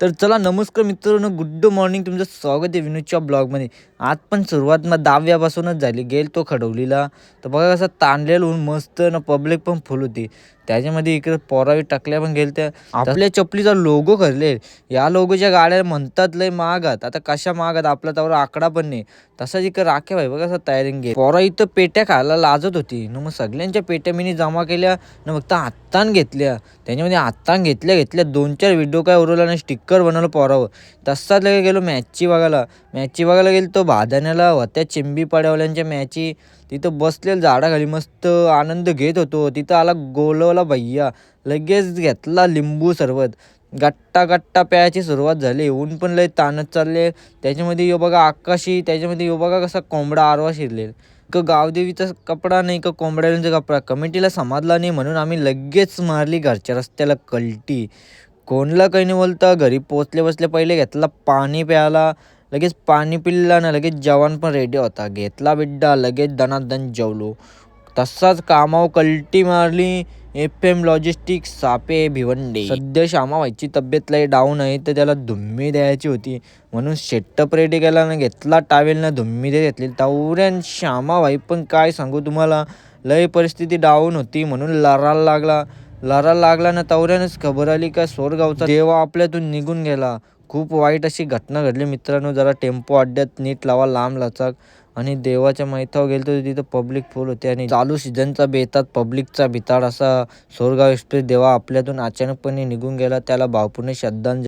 तर चला नमस्कार मित्रांनो, गुड मॉर्निंग. तुमचं स्वागत आहे विनोदच्या ब्लॉगमध्ये. आज पण सुरुवात मग 10व्यापासूनच झाली. गेलतो खडवलीला, तर बघा कसं ताणलेलं ऊन मस्त ना, पब्लिक पण फुल होती. त्याच्यामध्ये इकडे पोरावी टाकल्या पण गेलत्या. आपल्या चपलीचा लोगो खरले, या लोगोच्या गाड्या म्हणतात लय महागात. आता कशा महागात आपला त्यावर आकडा पण नाही. तसाच इकडे राख्या भाई बघा कसं तयारीने गेल. पोरा इथं पेट्या खायला लाजत होती न, मग सगळ्यांच्या पेट्या मी जमा केल्या न, फक्त आत्तान घेतल्या. त्याच्यामध्ये आत्ता घेतल्या 2-4 व्हिडिओ काय उरवला नाही, स्टिकर बनवलं पोरावर. तसाच लगे गेलो मॅचची बघायला गेलो तो भादाण्याला होत्या चिंबीपाड्यावाल्यांच्या मॅची. तिथं बसलेलं झाडाखाली मस्त आनंद घेत होतो. तिथं आला गोलवाला भैया, लगेच घेतला लिंबू सरबत. गट्टा प्यायची सुरुवात झाली. ऊन पण लय ताणत चालले. त्याच्यामध्ये यो बघा आकाशी, त्याच्यामध्ये यो बघा कसा कोंबडा आरवा शिरलेला. गावदेवीचा कपडा नाही का कोंबड्यांचा कपडा, कमिटीला समजला नाही म्हणून आम्ही लगेच मारली घरच्या रस्त्याला कल्टी. कोणला काही नाही बोलता घरी पोचले बसले पहिले घेतला पाणी प्यायला. लगेच पाणी पिल्ला ना, लगेच जेवण पण रेडी होता. घेतला बिड्डा, लगेच दणादण जेवलो. तसाच कामावर कल्टी मारली. FM लॉजिस्टिक सापे भिवंडे. सध्या श्यामा व्हायची तब्येत लय डाऊन आहे, तर त्याला धुम्मी द्यायची होती म्हणून सेटअप रेडी केला ना, घेतला टावेलनं धुम्मी दे घेतली. तावऱ्यान श्यामा भाई पण काय सांगू तुम्हाला, लय परिस्थिती डाऊन होती म्हणून लढायला लागला ना. तावऱ्यानंच खबर आली का सोरगावचा देवा आपल्यातून निघून गेला. खूप वाईट अशी घटना घडली मित्रांनो. जरा टेम्पो अड्ड्यात नीट लावा, लांब लचक. आणि देवाच्या मैतावर गेलो तर तिथं पब्लिक फुल होते आणि चालू सीझनचा बेतात पब्लिकचा भिताड असा सोरगाव एक्सप्रेस देवा आपल्यातून अचानकपणे निघून गेला. त्याला भावपूर्ण श्रद्धांजली.